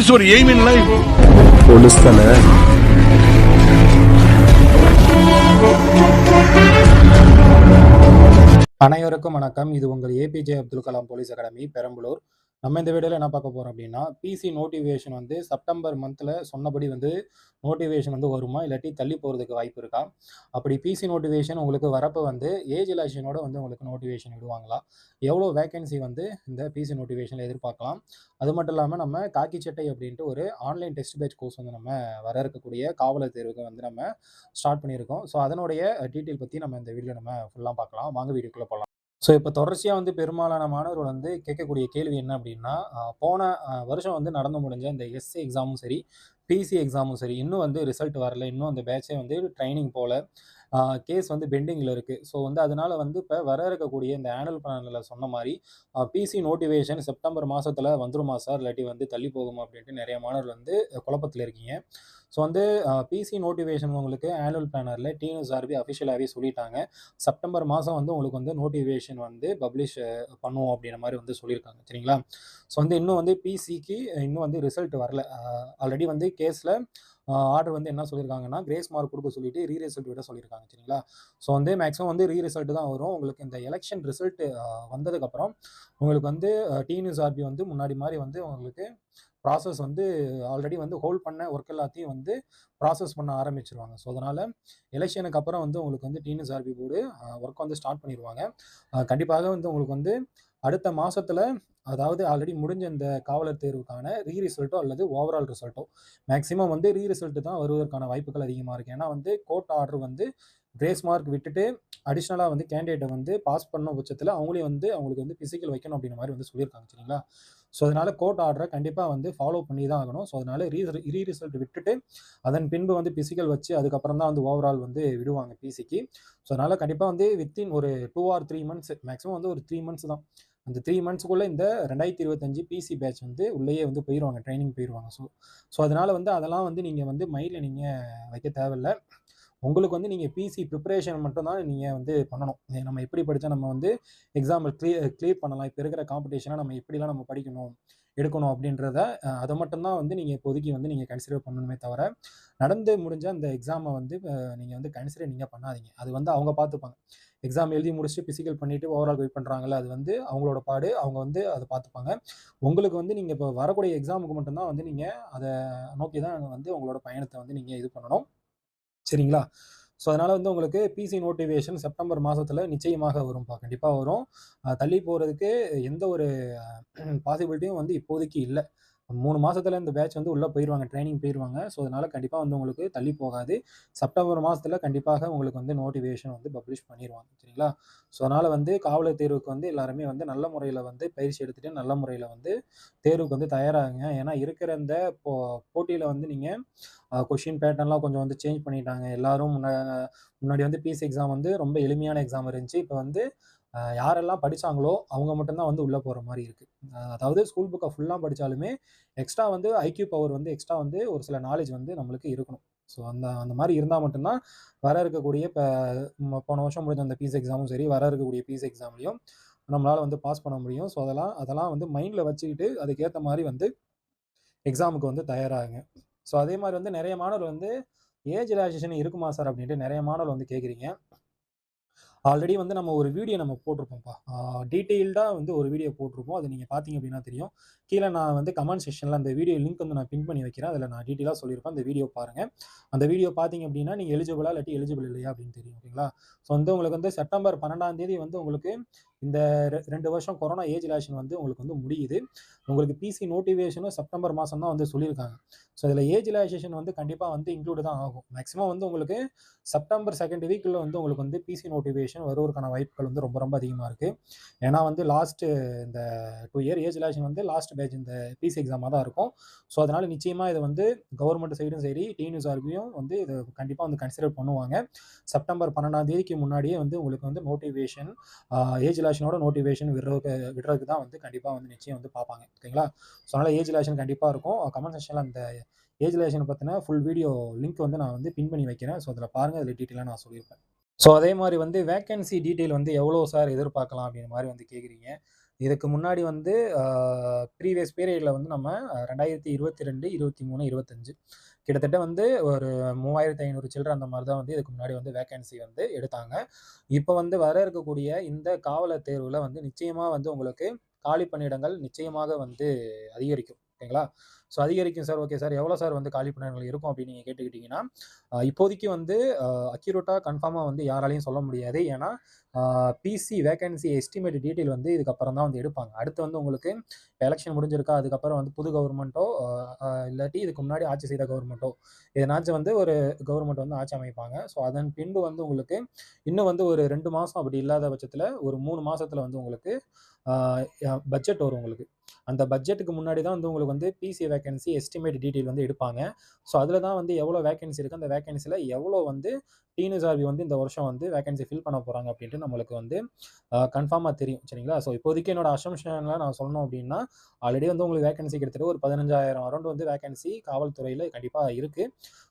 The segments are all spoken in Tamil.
is your aim in life? Police தானே. அனைவருக்கும் வணக்கம். இது உங்கள் ஏபிஜே அப்துல் கலாம் போலீஸ் அகாடமி பெரம்பலூர். நம்ம இந்த வீடியோவில் என்ன பார்க்க போகிறோம் அப்படின்னா, பிசி நோட்டிஃபிகேஷன் வந்து செப்டம்பர் மந்தில் சொன்னபடி வந்து நோட்டிஃபிகேஷன் வந்து வருமா, இல்லாட்டி தள்ளி போகிறதுக்கு வாய்ப்பு இருக்கா? அப்படி பிசி நோட்டிஃபிகேஷன் உங்களுக்கு வரப்போ வந்து ஏஜ் ரிலாக்ஸேஷனோட வந்து உங்களுக்கு நோட்டிஃபிகேஷன் விடுவாங்களா? எவ்வளோ வேகன்சி வந்து இந்த பிசி நோட்டிஃபிகேஷனில் எதிர்பார்க்கலாம்? அது மட்டும் இல்லாமல் நம்ம காக்கி சட்டை அப்படின்ட்டு ஒரு ஆன்லைன் டெஸ்ட் பேட்ச் கோர்ஸ் வந்து நம்ம வர இருக்கக்கூடிய காவலர் தேர்வுக்கு வந்து நம்ம ஸ்டார்ட் பண்ணியிருக்கோம். ஸோ அதனுடைய டீட்டெயில் பற்றி நம்ம இந்த வீடியோ நம்ம ஃபுல்லாக பார்க்கலாம். வாங்க வீடியோக்குள்ளே போகலாம். ஸோ இப்போ தொடர்ச்சியாக வந்து பெரும்பாலான மாணவர்கள் வந்து கேட்கக்கூடிய கேள்வி என்ன அப்படின்னா, போன வருஷம் வந்து நடந்து முடிஞ்ச இந்த எஸ்ஏ எக்ஸாமும் சரி, பிசி எக்ஸாமும் சரி, இன்னும் வந்து ரிசல்ட் வரல, இன்னும் அந்த பேட்சே வந்து ட்ரைனிங் போகல, கேஸ் வந்து பெண்டிங்கில் இருக்குது. ஸோ வந்து அதனால வந்து இப்போ வர இருக்கக்கூடிய இந்த ஆனுவல் பிளானில் சொன்ன மாதிரி பிசி நோட்டிஃபிகேஷன் செப்டம்பர் மாதத்தில் வந்துருமா சார், இல்லாட்டி வந்து தள்ளி போகுமா அப்படின்ட்டு நிறைய மாணவர்கள் வந்து குழப்பத்தில் இருக்கீங்க. ஸோ வந்து பிசி நோட்டிஃபிகேஷன் உங்களுக்கு ஆனுவல் பிளானரில் டிஎன்எஸ்ஆர்பி அஃபிஷியலாகவே சொல்லிட்டாங்க. செப்டம்பர் மாதம் வந்து உங்களுக்கு வந்து நோட்டிஃபிகேஷன் வந்து பப்ளிஷ் பண்ணுவோம் அப்படின்ற மாதிரி வந்து சொல்லியிருக்காங்க. சரிங்களா? ஸோ வந்து இன்னும் வந்து பிசிக்கு இன்னும் வந்து ரிசல்ட் வரல. ஆல்ரெடி வந்து கேஸில் ஆர்டர் வந்து என்ன சொல்லியிருக்காங்கன்னா, கிரேஸ் மார்க் கொடுக்க சொல்லிட்டு ரீ ரிசல்ட் விட சொல்லியிருக்காங்க. சரிங்களா? ஸோ வந்து மேக்ஸிமம் வந்து ரீ ரிசல்ட் தான் வரும். உங்களுக்கு இந்த எலெக்ஷன் ரிசல்ட் வந்ததுக்கப்புறம் உங்களுக்கு வந்து டிஎன்எஸ்ஆர்பி வந்து முன்னாடி மாதிரி வந்து உங்களுக்கு ப்ராசஸ் வந்து ஆல்ரெடி வந்து ஹோல்ட் பண்ண ஒர்க் எல்லாத்தையும் வந்து ப்ராசஸ் பண்ண ஆரம்பிச்சிருவாங்க. ஸோ அதனால் எலெக்ஷனுக்கு அப்புறம் வந்து உங்களுக்கு வந்து டிஎன்எஸ்ஆர்பி போர்டு ஒர்க் வந்து ஸ்டார்ட் பண்ணிடுவாங்க. கண்டிப்பாக வந்து உங்களுக்கு வந்து அடுத்த மாதத்தில், அதாவது ஆல்ரெடி முடிஞ்ச இந்த காவலர் தேர்வுக்கான ரீ ரிசல்ட்டோ அல்லது ஓவரால் ரிசல்ட்டோ, மேக்ஸிமம் வந்து ரீ ரிசல்ட்டு தான் வருவதற்கான வாய்ப்புகள் அதிகமாக இருக்குது. ஏன்னா வந்து கோர்ட் ஆர்டர் வந்து கிரேஸ் மார்க் விட்டுட்டு அடிஷ்னலாக வந்து கேண்டிடேட்டை வந்து பாஸ் பண்ண பட்சத்தில் அவங்களே வந்து அவங்களுக்கு வந்து பிசிக்கல் வைக்கணும் அப்படின்ற மாதிரி வந்து சொல்லியிருக்காங்க. சரிங்களா? ஸோ அதனால் கோர்ட் ஆர்டரை கண்டிப்பாக வந்து ஃபாலோ பண்ணி தான் ஆகணும். ஸோ அதனால் ரீ ரிசல்ட் விட்டுட்டு அதன் பின்பு வந்து பிசிக்கல் வச்சு அதுக்கப்புறம் தான் வந்து ஓவரால் வந்து விடுவாங்க பிசிக்கு. ஸோ அதனால் கண்டிப்பாக வந்து வித்தின் ஒரு 2 or 3 months, மேக்ஸிமம் வந்து ஒரு 3 months தான். அந்த 3 monthsக்குள்ளே இந்த 2025 பிசி பேட்ச் வந்து உள்ளேயே வந்து போயிடுவாங்க, ட்ரைனிங் போயிடுவாங்க. ஸோ அதனால் வந்து அதெல்லாம் வந்து நீங்கள் வந்து மைண்டில் நீங்கள் வைக்க தேவையில்லை. உங்களுக்கு வந்து நீங்கள் பிசி ப்ரிப்பரேஷன் மட்டும் தான் நீங்கள் வந்து பண்ணணும். நம்ம எப்படி படித்தா நம்ம வந்து எக்ஸாம்பிள் கிளியர் பண்ணலாம், இப்போ இருக்கிற காம்படிஷனாக நம்ம எப்படிலாம் நம்ம படிக்கணும் எடுக்கணும் அப்படின்றத அதை மட்டும்தான் வந்து நீங்கள் இப்போதைக்கு வந்து நீங்கள் கன்சிடர் பண்ணணுமே தவிர, நடந்து முடிஞ்ச அந்த எக்ஸாமை வந்து நீங்கள் வந்து கன்சிடர் நீங்கள் பண்ணாதீங்க. அது வந்து அவங்க பார்த்துப்பாங்க. எக்ஸாம் எழுதி முடிச்சுட்டு பிசிக்கல் பண்ணிவிட்டு ஓவரால் வெயிட் பண்ணுறாங்கல்ல, அது வந்து அவங்களோட பாடு, அவங்க வந்து அதை பார்த்துப்பாங்க. உங்களுக்கு வந்து நீங்கள் இப்போ வரக்கூடிய எக்ஸாமுக்கு மட்டும்தான் வந்து நீங்கள் அதை நோக்கி தான் வந்து உங்களோட பயணத்தை வந்து நீங்கள் இது பண்ணணும். சரிங்களா? ஸோ அதனால் வந்து உங்களுக்கு பிசி நோட்டிஃபிகேஷன் செப்டம்பர் மாதத்தில் நிச்சயமாக வரும்ப்பா, கண்டிப்பாக வரும். தள்ளி போகிறதுக்கு எந்த ஒரு பாசிபிலிட்டியும் வந்து இப்போதைக்கு இல்லை. 3 மாதத்தில் இந்த பேட்ச் வந்து உள்ளே போயிடுவாங்க, ட்ரைனிங் போயிடுவாங்க. ஸோ அதனால் கண்டிப்பாக வந்து உங்களுக்கு தள்ளி போகாது. செப்டம்பர் மாதத்தில் கண்டிப்பாக உங்களுக்கு வந்து நோட்டிஃபிகேஷன் வந்து பப்ளிஷ் பண்ணிடுவாங்க. சரிங்களா? ஸோ அதனால் வந்து காவலர் தேர்வுக்கு வந்து எல்லாருமே வந்து நல்ல முறையில் வந்து பயிற்சி எடுத்துகிட்டு நல்ல முறையில் வந்து தேர்வுக்கு வந்து தயாராகுங்க. ஏன்னா இருக்கிற இந்த போட்டியில் வந்து நீங்கள் கொஷின் பேட்டர்ன்லாம் கொஞ்சம் வந்து சேஞ்ச் பண்ணிட்டாங்க. எல்லாரும் முன்னாடி வந்து பிசி எக்ஸாம் வந்து ரொம்ப எளிமையான எக்ஸாம் இருந்துச்சு. இப்போ வந்து யாரெல்லாம் படித்தாங்களோ அவங்க மட்டும்தான் வந்து உள்ளே போகிற மாதிரி இருக்குது. அதாவது ஸ்கூல் புக்கை ஃபுல்லாக படித்தாலுமே எக்ஸ்ட்ரா வந்து ஐக்யூ பவர் வந்து எக்ஸ்ட்ரா வந்து ஒரு சில நாலேஜ் வந்து நம்மளுக்கு இருக்கணும். ஸோ அந்த மாதிரி இருந்தால் மட்டும்தான் வர இருக்கக்கூடிய இப்போ போன வருஷம் முடிஞ்ச அந்த பிசி எக்ஸாமும் சரி, வர இருக்கக்கூடிய பிசி எக்ஸாம்லையும் நம்மளால் வந்து பாஸ் பண்ண முடியும். ஸோ அதெல்லாம் வந்து மைண்டில் வச்சுக்கிட்டு அதுக்கேற்ற மாதிரி வந்து எக்ஸாமுக்கு வந்து தயாராகுங்க. ஸோ அதே மாதிரி வந்து நிறைய மாணவர் வந்து ஏஜ் ரிலாக்ஸேஷன் இருக்குமா சார் அப்படின்ட்டு நிறைய மாணவர் வந்து கேட்குறீங்க. ஆல்ரெடி வந்து நம்ம ஒரு வீடியோ நம்ம போட்டிருப்போம்ப்பா, டீட்டெயில்டாக வந்து ஒரு வீடியோ போட்டிருப்போம். அது நீங்கள் பார்த்தீங்க அப்படின்னா தெரியும். கீழே நான் வந்து கமெண்ட் செக்ஷனில் அந்த வீடியோ லிங்க் வந்து நான் பின் பண்ணி வைக்கிறேன். அதில் நான் டீட்டெயிலாக சொல்லியிருப்பேன். அந்த வீடியோ பாருங்கள். அந்த வீடியோ பார்த்தீங்க அப்படின்னா நீங்கள் எலிஜிபிளா இல்லாட்டி எலிஜிபிள் இல்லையா அப்படின்னு தெரியும். ஓகேங்களா? ஸோ வந்து உங்களுக்கு வந்து செப்டம்பர் 12 வந்து உங்களுக்கு இந்த 2 வருஷம் கொரோனா ஏஜ் ரிலாக்ஸேஷன் வந்து உங்களுக்கு வந்து முடியுது. உங்களுக்கு பிசி நோட்டிஃபிகேஷனும் செப்டம்பர் மாதம் தான் வந்து சொல்லியிருக்காங்க. ஸோ இதில் ஏஜ் ரிலாக்ஸேஷன் வந்து கண்டிப்பாக வந்து இன்க்ளூடு தான் ஆகும். மேக்ஸிமம் வந்து உங்களுக்கு செப்டம்பர் 2nd வீக்கில் வந்து உங்களுக்கு வந்து பிசி நோட்டிஃபிகேஷன் வருவதற்கான வாய்ப்புகள் வந்து ரொம்ப ரொம்ப அதிகமாக இருக்குது. ஏன்னா வந்து லாஸ்ட்டு இந்த 2 இயர் ஏஜ் ரிலாக்ஸேஷன் வந்து லாஸ்ட் பேட்ச் இந்த பிசி எக்ஸாமாக தான் இருக்கும். ஸோ அதனால் நிச்சயமாக இதை வந்து கவர்மெண்ட் சைடும் சரி, டிஎன்எஸ்ஆர்பியும் வந்து இதை கண்டிப்பாக வந்து கன்சிடர் பண்ணுவாங்க. செப்டம்பர் 12 முன்னாடியே வந்து உங்களுக்கு வந்து நோட்டிஃபிகேஷன் ஏஜ் ரிலாக்ஸேஷனோட நோட்டிஃபிகேஷன் விடுறதுக்கு தான் வந்து கண்டிப்பாக வந்து நிச்சயம் வந்து பார்ப்பாங்க. ஓகேங்களா? ஸோ அதனால் ஏஜ் ரிலாக்ஸேஷன் கண்டிப்பாக இருக்கும். கமெண்ட் செக்ஷனில் அந்த ஏஜ் ரிலாக்ஸேஷன் பற்றின ஃபுல் வீடியோ லிங்க் வந்து நான் வந்து பின் பண்ணி வைக்கிறேன். ஸோ அதில் பாருங்கள், அதில் டீட்டெயிலாக நான் சொல்லியிருப்பேன். ஸோ அதே மாதிரி வந்து வேக்கன்சி டீட்டெயில் வந்து எவ்வளோ சார் எதிர்பார்க்கலாம் அப்படின்ற மாதிரி வந்து கேட்குறீங்க. இதுக்கு முன்னாடி வந்து அ ப்ரீவியஸ் பீரியட்ல வந்து நம்ம 2022, 23, 25 கிட்டத்தட்ட வந்து ஒரு 3500 சில்ற அந்த மாரி தான் வந்து இதுக்கு முன்னாடி வந்து வேக்கன்சி வந்து எடுத்தாங்க. இப்ப வந்து வர இருக்கக்கூடிய இந்த காவலர் தேர்வுல வந்து நிச்சயமா வந்து உங்களுக்கு காலி பணியிடங்கள் நிச்சயமாக வந்து அதிகரிக்கும். ஓகேங்களா? ஸோ அதிகரிக்கும் சார். Okay sir. எவ்வளோ சார் வந்து காலி பணியிடங்கள் இருக்கும் அப்படின்னு நீங்க கேட்டுக்கிட்டீங்கன்னா, இப்போதைக்கு வந்து அக்யூரேட்டா கன்ஃபார்மா வந்து யாராலயும் சொல்ல முடியாது. ஏன்னா, ஆ பிசி வேக்கன்சி எஸ்டிமேட் டீட்டெயில் வந்து இதுக்கப்புறம் தான் வந்து எடுப்பாங்க. அடுத்து வந்து உங்களுக்கு எலக்ஷன் முடிஞ்சிருக்கா, அதுக்கப்புறம் வந்து புது கவர்மெண்ட்டோ இல்லாட்டி இதுக்கு முன்னாடி ஆட்சி செய்த கவர்மெண்ட்டோ எதனாச்சும் வந்து ஒரு கவர்மெண்ட் வந்து ஆட்சி அமைப்பாங்க. ஸோ அதன் பின்பு வந்து உங்களுக்கு இன்னும் வந்து ஒரு 2 மாசம் அப்படி இல்லாத பட்சத்தில, ஒரு 3 மாசத்தில வந்து உங்களுக்கு ஆ பட்ஜெட் வரும் உங்களுக்கு. அந்த பட்ஜெட்டுக்கு முன்னாடி தான் வந்து உங்களுக்கு வந்து பிசி வேக்கன்சி எஸ்டிமேட் டீட்டெயில் வந்து எடுப்பாங்க. ஸோ அதில தான் வந்து எவ்வளோ வேக்கன்சி இருக்கு, அந்த வேக்கன்சில எவ்வளோ வந்து டிஎன்எஸ்ஆர்பி வந்து இந்த வருஷம் வந்து வேக்கன்சி ஃபில் பண்ண போறாங்க அப்படின்ட்டு நம்மளுக்கு வந்து கன்ஃபார்மா தெரியும். சரிங்களா? ஸோ இப்போதைக்கு என்னோட அசம்ப்ஷன்ல நான் சொல்லணும் அப்படின்னா, ஆல்ரெடி வந்து உங்களுக்கு வேக்கன்சி கிட்டத்தட்ட ஒரு 15,000 அரவுண்ட் வந்து வேக்கன்சி காவல்துறையில கண்டிப்பா இருக்கு.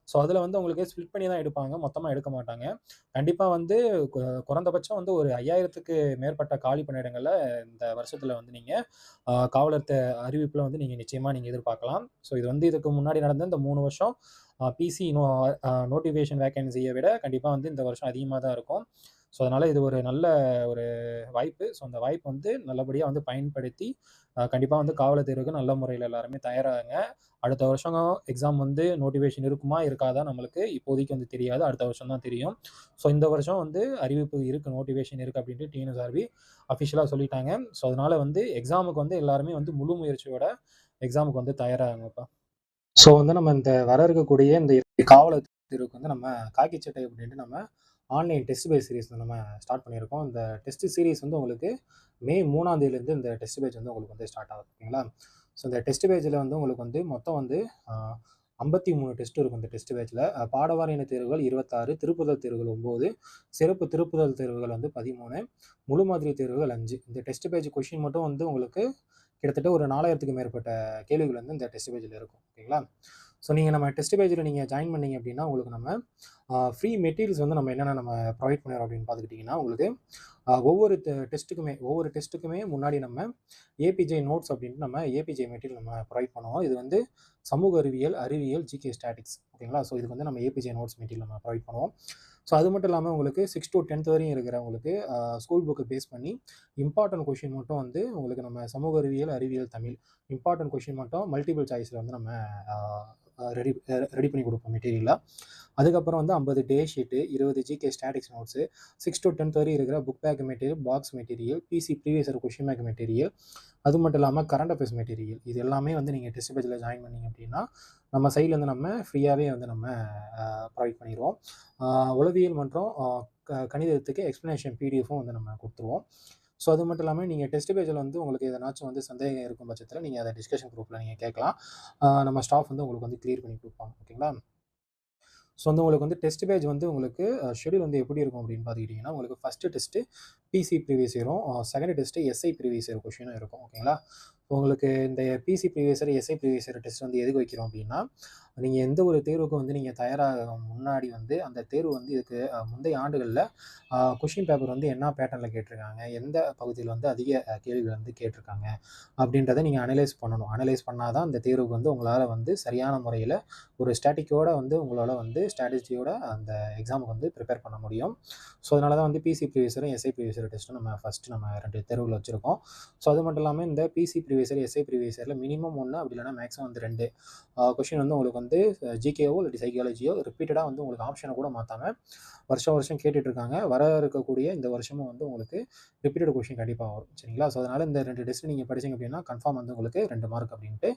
ஸோ அதில வந்து உங்களுக்கு ஸ்ப்ளிட் பண்ணி தான் எடுப்பாங்க. மொத்தமா எடுக்க மாட்டாங்க. கண்டிப்பா வந்து கு குறைந்தபட்சம் வந்து ஒரு 5,000க்கு மேற்பட்ட காலி பணியிடங்கள இந்த வருஷத்துல வந்து நீங்க காவலர் அறிவிப்புல வந்து நீங்க நிச்சயமா நீங்க எதிர்பார்க்கலாம். ஸோ இது வந்து இதுக்கு முன்னாடி நடந்த இந்த 3 வருஷம் பிசி நோட்டிஃபிகேஷன் வேக்கன்சிய விட கண்டிப்பா வந்து இந்த வருஷம் அதிகமா தான் இருக்கும். ஸோ அதனால இது ஒரு நல்ல ஒரு வாய்ப்பு. ஸோ அந்த வாய்ப்பு வந்து நல்லபடியா வந்து பயன்படுத்தி, கண்டிப்பா வந்து காவலர் தேர்வுக்கு நல்ல முறையில எல்லாருமே தயாராகுங்க. அடுத்த வருஷம் எக்ஸாம் வந்து நோட்டிஃபிகேஷன் இருக்குமா? இருக்காதா? நம்மளுக்கு இப்போதைக்கு வந்து தெரியாது. அடுத்த வருஷம் தான் தெரியும். ஸோ இந்த வருஷம் வந்து அறிவிப்பு இருக்கு, நோட்டிஃபிகேஷன் இருக்கு அப்படின்ட்டு டிஎன்எஸ்ஆர்பி அஃபிஷியலா சொல்லிட்டாங்க. ஸோ அதனால வந்து எக்ஸாமுக்கு வந்து எல்லாருமே வந்து முழு முயற்சியோட எக்ஸாமுக்கு வந்து தயாராகுங்கப்பா. ஸோ வந்து நம்ம இந்த வர இருக்கக்கூடிய இந்த காவலர் தேர்வுக்கு வந்து நம்ம காக்கி சட்டை அப்படின்ட்டு நம்ம ஆன்லைன் டெஸ்ட் பேஸ் சீரிஸ் நம்ம ஸ்டார்ட் பண்ணியிருக்கோம். இந்த டெஸ்ட் சீரிஸ் வந்து உங்களுக்கு மே 3ஆம் தேதியிலேருந்து இந்த டெஸ்ட் பேட்ச் வந்து உங்களுக்கு வந்து ஸ்டார்ட் ஆகுது. ஓகேங்களா? ஸோ இந்த டெஸ்ட் பேட்ச்ல வந்து உங்களுக்கு வந்து மொத்தம் வந்து அ 53 டெஸ்ட் இருக்கும் இந்த டெஸ்ட் பேட்ச்ல. பாடவாரி இன தேர்வுகள் 26, திருப்புதல் தேர்வுகள் 9, சிறப்பு திருப்புதல் தேர்வுகள் வந்து 13, முழு மாதிரி தேர்வுகள் 5. இந்த டெஸ்ட் பேட்ச் கொஸ்டின் மட்டும் வந்து உங்களுக்கு கிட்டத்தட்ட ஒரு 4000த்துக்கு மேற்பட்ட கேள்விகள் வந்து இந்த டெஸ்ட் பேட்ச்ல இருக்கும். ஓகேங்களா? ஸோ நீங்க நம்ம டெஸ்ட் பேட்ச்ல நீங்க ஜாயின் பண்ணீங்க அப்படின்னா, உங்களுக்கு நம்ம ஃப்ரீ மெட்டீரியல்ஸ் வந்து நம்ம என்னென்ன நம்ம ப்ரொவைட் பண்ணிறோம் அப்படின்னு பார்த்துக்கிட்டிங்கன்னா, உங்களுக்கு ஒவ்வொரு டெஸ்ட்டுக்குமே முன்னாடி நம்ம ஏபிஜே நோட்ஸ் அப்படின்ட்டு நம்ம ஏபிஜே மெட்டீரியல் நம்ம ப்ரொவைட் பண்ணுவோம். இது வந்து சமூக அறிவியல், அறிவியல், ஜிகே ஸ்டாட்டிக்ஸ் ஓகேங்களா? ஸோ இதுக்கு வந்து நம்ம ஏபிஜே நோட்ஸ் மெட்டீரியல் நம்ம ப்ரொவைட் பண்ணுவோம். ஸோ அது மட்டும் இல்லாம உங்களுக்கு 6 டூ 10த் வரையும் இருக்கிறவங்களுக்கு ஸ்கூல் புக்க பேஸ் பண்ணி இம்பார்ட்டன்ட் கொஸ்டின் மட்டும் வந்து உங்களுக்கு நம்ம சமூக அறிவியல், அறிவியல், தமிழ் இம்பார்ட்டன்ட் கொஸ்டின் மட்டும் மல்டிபிள் சாய்ஸ்ல வந்து நம்ம அ ரெடி ரெடி பண்ணி குடுப்போம் மெட்டீரியலா. அதுக்கப்புறம் வந்து 50 day sheet, 20 GK statics notes, 6 to 10த் வரையும் இருக்கிற book back material, box material, PC previous year question bank material, அது மட்டும் இல்லாம கரண்ட் அஃபேர்ஸ் மெட்டீரியல். இது எல்லாமே வந்து நீங்க டெஸ்ட் பேட்ச்ல ஜாயின் பண்ணீங்க அப்படின்னா, நம்ம சைட்லேருந்து நம்ம ஃப்ரீயாவே வந்து நம்ம ப்ரொவைட் பண்ணிருவோம். அ உளவியல் மற்றும் கணிதத்துக்கு எக்ஸ்ப்ளனேஷன் பிடிஎஃப்பும் வந்து நம்ம குடுத்துருவோம். ஸோ அது மட்டும் இல்லாம நீங்க டெஸ்ட் பேட்ச்ல வந்து உங்களுக்கு எதனாச்சும் வந்து சந்தேகம் இருக்கும் பட்சத்தில நீங்க அத டிஸ்கஷன் குரூப்ல நீங்க கேட்கலாம். நம்ம ஸ்டாஃப் வந்து உங்களுக்கு வந்து கிளியர் பண்ணி குடுப்பாங்க. ஓகேங்களா? ஸோ வந்து உங்களுக்கு வந்து டெஸ்ட் பேட்ச் வந்து உங்களுக்கு ஷெட்யூல் வந்து எப்படி இருக்கும் அப்படின்னு பார்த்துக்கிட்டிங்கன்னா, உங்களுக்கு ஃபர்ஸ்ட்டு டெஸ்ட்டு பிசி ப்ரீவியஸ் இயரும், second test SI previous year கொஸ்டினும் இருக்கும். ஓகேங்களா? உங்களுக்கு இந்த PC previous year, SI previous year test வந்து எதுக்கு வைக்கிறோம் அப்படின்னா, நீங்க எந்த ஒரு தேர்வுக்கும் வந்து நீங்க தயாராக முன்னாடி வந்து அந்த தேர்வு வந்து இதுக்கு முந்தைய ஆண்டுகள்ல கொஸ்டின் பேப்பர் வந்து என்ன பேட்டர்ன்ல கேட்டிருக்காங்க, எந்த பகுதியில வந்து அதிக கேள்விகள் வந்து கேட்டிருக்காங்க அப்படின்றத நீங்க அனலைஸ் பண்ணணும். அனலைஸ் பண்ணா தான் அந்த தேர்வுக்கு வந்து உங்களால வந்து சரியான முறையில ஒரு ஸ்டாட்டிக்கோட வந்து உங்களால வந்து ஸ்ட்ராட்டஜியோட அந்த எக்ஸாமுக்கு வந்து ப்ரிப்பேர் பண்ண முடியும். ஸோ அதனால தான் வந்து பிசி ப்ரீவியஸ் இயரும், எஸ்ஐ ப்ரீவியஸ் இயர் டெஸ்ட்டும் நம்ம ஃபர்ஸ்ட் நம்ம 2 தேர்வுகள் வச்சிருக்கோம். ஸோ அது மட்டும் இல்லாம இந்த PC previous year, SI previous இயர்ல மினிமம் 1 அப்படி இல்லன்னா மேக்ஸிமம் வந்து 2 கொஸ்டின் வந்து உங்களுக்கு வந்து ஜிகேவோ இல்லாட்டி சைக்காலஜியோ ரிப்பீட்டடா வந்து உங்களுக்கு ஆப்ஷன கூட மாத்தாம வருஷம் வருஷம் கேட்டுட்டு இருக்காங்க. வர இருக்கக்கூடிய இந்த வருஷமும் வந்து உங்களுக்கு ரிப்பீட்டட் கொஸ்டின் கண்டிப்பா வரும். சரிங்களா? ஸோ அதனால இந்த 2 டெஸ்ட் நீங்க படிச்சீங்க அப்படின்னா, கன்ஃபார்ம் வந்து உங்களுக்கு 2 மார்க் அப்படின்ட்டு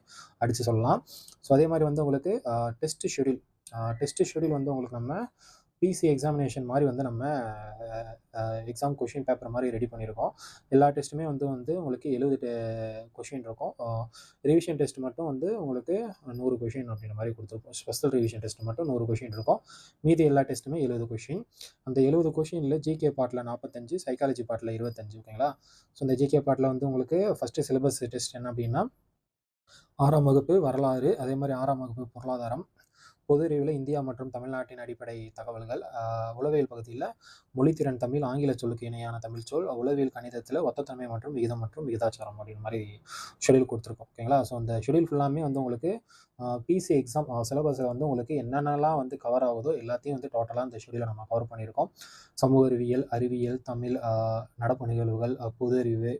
அடிச்சு சொல்லலாம். ஸோ அதே மாரி வந்து உங்களுக்கு டெஸ்ட் ஷெட்யூல் வந்து உங்களுக்கு நம்ம பிசி எக்ஸாமினேஷன் மாரி வந்து நம்ம எக்ஸாம் கொஸ்டின் பேப்பர் மாரி ரெடி பண்ணியிருக்கோம். எல்லா டெஸ்ட்டுமே வந்து வந்து உங்களுக்கு 70 கொஸ்டின் இருக்கும். ரிவிஷன் டெஸ்ட் மட்டும் வந்து உங்களுக்கு 100 கொஸ்டின் அப்படின்ற மாரி குடுத்துருப்போம். ஸ்பெஷல் ரிவிஷன் டெஸ்ட் மட்டும் 100 கொஸ்டின் இருக்கும். மீதி எல்லா டெஸ்ட்டுமே 70 கொஸ்டின். அந்த 70 கொஸ்டின்ல ஜிகே பார்ட்ல 45, சைக்காலஜி பார்ட்ல 25 ஓகேங்களா? ஸோ இந்த ஜிகே பார்ட்ல வந்து உங்களுக்கு ஃபர்ஸ்ட்டு சிலபஸ் டெஸ்ட் என்ன அப்படின்னா 6ஆம் வகுப்பு வரலாறு, அதே மாரி 6ஆம் வகுப்பு பொருளாதாரம், பொது அறிவியல் இந்தியா மற்றும் தமிழ்நாட்டின் அடிப்படை தகவல்கள், உளவியல் பகுதியில மொழித்திறன் தமிழ், ஆங்கில சொல்லுக்கு இணையான தமிழ் சொல், உளவியல் கணிதத்தில ஒத்தத்தன்மை மற்றும் விகிதம் மற்றும் விகிதாச்சாரம் அப்படின்ற மாரி ஷெட்யூல் குடுத்துருக்கோம். ஓகேங்களா? ஸோ அந்த ஷெட்யூல் ஃபுல்லாமே வந்து உங்களுக்கு பிசி எக்ஸாம் சிலபஸ்ல வந்து உங்களுக்கு என்னென்னலாம் வந்து கவர் ஆகுதோ எல்லாத்தையும் வந்து டோட்டலா இந்த ஷெட்யூல நம்ம கவர் பண்ணியிருக்கோம். சமூக அறிவியல், அறிவியல், தமிழ், நடப்பு நிகழ்வுகள், பொது அறிவு,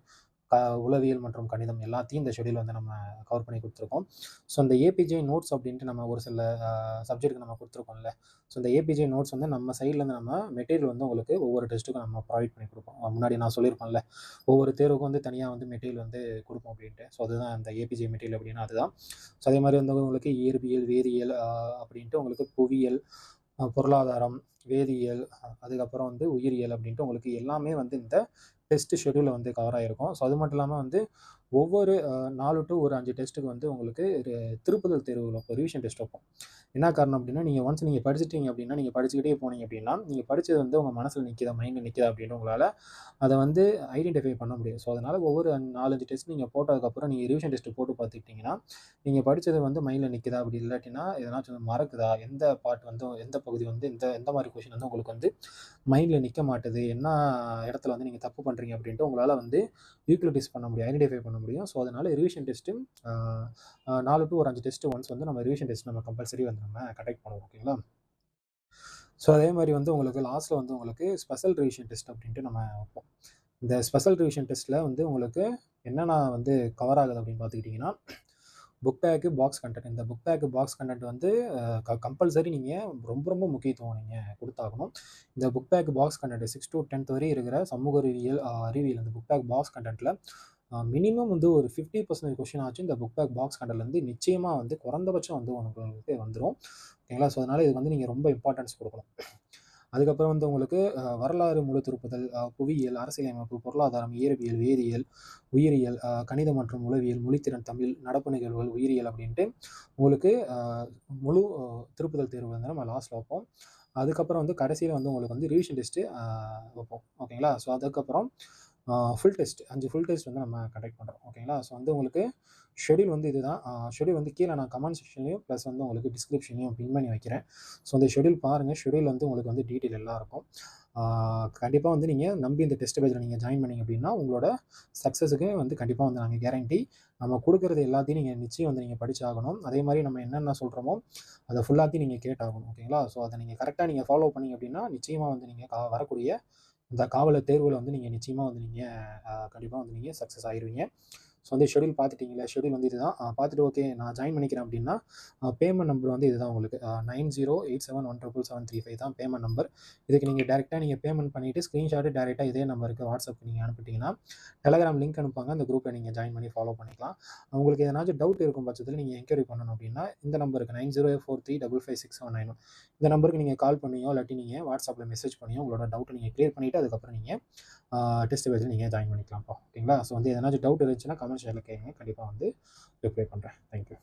உளவியல் மற்றும் கணிதம் எல்லாத்தையும் இந்த ஷெட்யூல் வந்து நம்ம கவர் பண்ணி குடுத்துருக்கோம். ஸோ இந்த ஏபிஜே நோட்ஸ் அப்படின்ட்டு நம்ம ஒரு சில சப்ஜெக்ட்க்கு நம்ம குடுத்துருக்கோம்ல. ஸோ இந்த ஏபிஜே நோட்ஸ் வந்து நம்ம சைட்லேருந்து நம்ம மெட்டீரியல் வந்து உங்களுக்கு ஒவ்வொரு டெஸ்ட்டுக்கும் நம்ம ப்ரொவைட் பண்ணி குடுப்போம். முன்னாடி நான் சொல்லியிருப்பேன்ல, ஒவ்வொரு தேர்வுக்கும் வந்து தனியா வந்து மெட்டீரியல் வந்து குடுப்போம் அப்படின்ட்டு. ஸோ அதுதான் அந்த ஏபிஜே மெட்டீரியல் அப்படின்னா அதுதான். ஸோ அதே மாரி வந்து உங்களுக்கு இயற்பியல், வேதியியல் அப்படின்ட்டு உங்களுக்கு புவியியல், பொருளாதாரம், வேதியியல், அதுக்கப்புறம் வந்து உயிரியல் அப்படின்ட்டு உங்களுக்கு எல்லாமே வந்து இந்த டெஸ்ட் ஷெட்யூல்ல வந்து கவர் ஆயிருக்கும். ஸோ அது மட்டும் இல்லாம வந்து ஒவ்வொரு 4 டூ ஒரு 5 டெஸ்ட்டுக்கு வந்து உங்களுக்கு திருப்புதல் தேர்வு வைப்போம். ரிவிஷன் டெஸ்ட் வைப்போம். என்ன காரணம் அப்படின்னா, ஒன்ஸ் நீங்க படிச்சுட்டீங்க அப்படின்னா, நீங்க படிச்சுக்கிட்டே போனீங்க அப்படின்னா, நீங்க படிச்சது வந்து உங்க மனசுல நிக்குதா, மைண்ட்ல நிக்குதா அப்படின்னு உங்களால அத வந்து ஐடென்டிஃபை பண்ண முடியும். ஸோ அதனால ஒவ்வொரு 4, 5 டெஸ்ட் நீங்க போட்டதுக்கப்புறம் நீங்க ரிவிஷன் டெஸ்ட் போட்டு பார்த்துக்கிட்டீங்கன்னா, நீங்க படிச்சது வந்து மைண்ட்ல நிக்குதா, அப்படி இல்லாட்டினா எதனாச்சும் மறக்குதா, எந்த பார்ட் வந்து எந்த பகுதி வந்து எந்த மாரி கொஸ்டின் வந்து உங்களுக்கு வந்து மைண்ட்ல நிக்க மாட்டுது, என்ன இடத்துல வந்து நீங்க தப்பு பண்றீங்க அப்படின்ட்டு உங்களால வந்து யூட்டிலைஸ் பண்ண முடியும், ஐடென்டிஃபை பண்ண முடியும். ஸோ அதனால ரிவிஷன் டெஸ்ட்டு அ அ 4 டூ ஒரு 5 டெஸ்ட் ஒன்ஸ் வந்து நம்ம ரிவிஷன் டெஸ்ட் நம்ம கம்பல்சரி வந்து நம்ம கண்டக்ட் பண்ணுவோம். ஓகேங்களா? ஸோ அதே மாரி வந்து உங்களுக்கு லாஸ்ட்ல வந்து உங்களுக்கு ஸ்பெஷல் ரிவிஷன் டெஸ்ட் அப்படின்ட்டு நம்ம வைப்போம். இந்த ஸ்பெஷல் ரிவிஷன் டெஸ்ட்ல வந்து உங்களுக்கு என்னென்ன வந்து கவர் ஆகுது அப்படின்னு பார்த்துக்கிட்டிங்கன்னா, புக் பேக்கு, பாக்ஸ் கன்டென்ட். இந்த புக் பேக்கு, பாக்ஸ் கன்டென்ட் வந்து கம்பல்சரி நீங்க ரொம்ப ரொம்ப முக்கியத்துவம் நீங்க குடுத்தாகணும். இந்த book back, box content 6 to 10த் வரை இருக்கிற சமூக அறிவியல், அறிவியல் இந்த புக் பேக், பாக்ஸ் கன்டென்ட்ல மினிமம் வந்து ஒரு 50% கொஸ்டின் ஆச்சும் இந்த புக் பேக், பாக்ஸ் கன்டென்ட்லேருந்து நிச்சயமா வந்து குறைந்தபட்சம் வந்து உங்களுக்கு வந்துரும். ஓகேங்களா? ஸோ அதனால இதுக்கு வந்து நீங்க ரொம்ப இம்பார்ட்டன்ஸ் குடுக்கணும். அதுக்கப்புறம் வந்து உங்களுக்கு வரலாறு முழு திருப்புதல், புவியியல், அரசியலமைப்பு, பொருளாதாரம், இயற்பியல், வேதியியல், உயிரியல், கணிதம் மற்றும் உளவியல், மொழித்திறன் தமிழ், நடப்பு நிகழ்வுகள், உயிரியல் அப்படின்ட்டு உங்களுக்கு முழு திருப்புதல் தேர்வு வந்து நம்ம லாஸ்ட்ல வைப்போம். அதுக்கப்புறம் வந்து கடைசியில வந்து உங்களுக்கு வந்து ரிவிஷன் டெஸ்ட்டு வைப்போம். ஓகேங்களா? ஸோ அதுக்கப்புறம் ஃபுல் டெஸ்ட் 5 ஃபுல் டெஸ்ட் வந்து நம்ம கண்டக்ட் பண்றோம். ஓகேங்களா? ஸோ வந்து உங்களுக்கு ஷெட்யூல் வந்து இதுதான். ஷெட்யூல் வந்து கீழ நான் கமெண்ட் செக்ஷன்லயும் ப்ளஸ் வந்து உங்களுக்கு டிஸ்கிரிப்ஷன்லயும் பின் பண்ணி வைக்கிறேன். ஸோ அந்த ஷெட்யூல் பாருங்க. ஷெட்யூல் வந்து உங்களுக்கு வந்து டீட்டெயில் எல்லாம் இருக்கும். கண்டிப்பா வந்து நீங்க நம்பி இந்த டெஸ்ட் பேட்ச்ல நீங்க ஜாயின் பண்ணீங்க அப்படின்னா, உங்களோட சக்சஸுக்கு வந்து கண்டிப்பா வந்து நாங்க கேரண்டி. நம்ம குடுக்குறது எல்லாத்தையும் நீங்க நிச்சயம் வந்து நீங்க படிச்சாகணும். அதே மாரி நம்ம என்னென்ன சொல்றோமோ, அத ஃபுல்லாத்தையும் நீங்க கேட்டாகணும். ஓகேங்களா? ஸோ அத நீங்க கரெக்ட்டா நீங்க ஃபாலோ பண்ணீங்க அப்படின்னா, நிச்சயமா வந்து நீங்க வரக்கூடிய இந்த காவலர் தேர்வுல வந்து நீங்க நிச்சயமா வந்து நீங்க கண்டிப்பா வந்து நீங்க சக்சஸ் ஆயிருவீங்க. ஸோ வந்து ஷெட்யூல் பார்த்துட்டீங்களா? ஷெட்யூல் வந்து இதுதான். பார்த்துட்டு ஓகே நான் ஜாயின் பண்ணிக்கிறேன் அப்படின்னா, பேமெண்ட் நம்பர் வந்து இதுதான் உங்களுக்கு. 9087177735 தான் பேமெண்ட் நம்பர். இதுக்கு நீங்க டைரக்ட்டா நீங்க பேமெண்ட் பண்ணிட்டு ஸ்கிரீன்ஷாட் டைரக்ட்டா இதே நம்பருக்கு வாட்ஸ்அப்க்கு நீங்க அனுப்பிட்டீங்கன்னா, டெலகிராம் லிங்க் அனுப்புவாங்க. அந்த குரூப்ல நீங்க ஜாயின் பண்ணி ஃபாலோ பண்ணிக்கலாம். உங்களுக்கு எதனாச்சும் டவுட் இருக்கும் பட்சத்தில நீங்க என்குயரி பண்ணணும் அப்படின்னா, இந்த நம்பருக்கு 9043555679 இந்த நம்பருக்கு நீங்க கால் பண்ணியோ, இல்லாட்டி நீங்க வாட்ஸ்அப்ல மெசேஜ் பண்ணியோ உங்களோட டவுட்ட நீங்க கிளியர் பண்ணிட்டு, அதுக்கப்புறம் நீங்க டெஸ்ட் பேட்ச்ல நீங்க ஜாயின் பண்ணிக்கலாம்ப்பா. ஓகேங்களா? ஸோ வந்து எதனாச்சும் டவுட் இருந்துச்சுன்னா கமெண்ட் செக்ஷன்ல கேளுங்க. கண்டிப்பா வந்து ரிப்ளை பண்றேன். Thank you.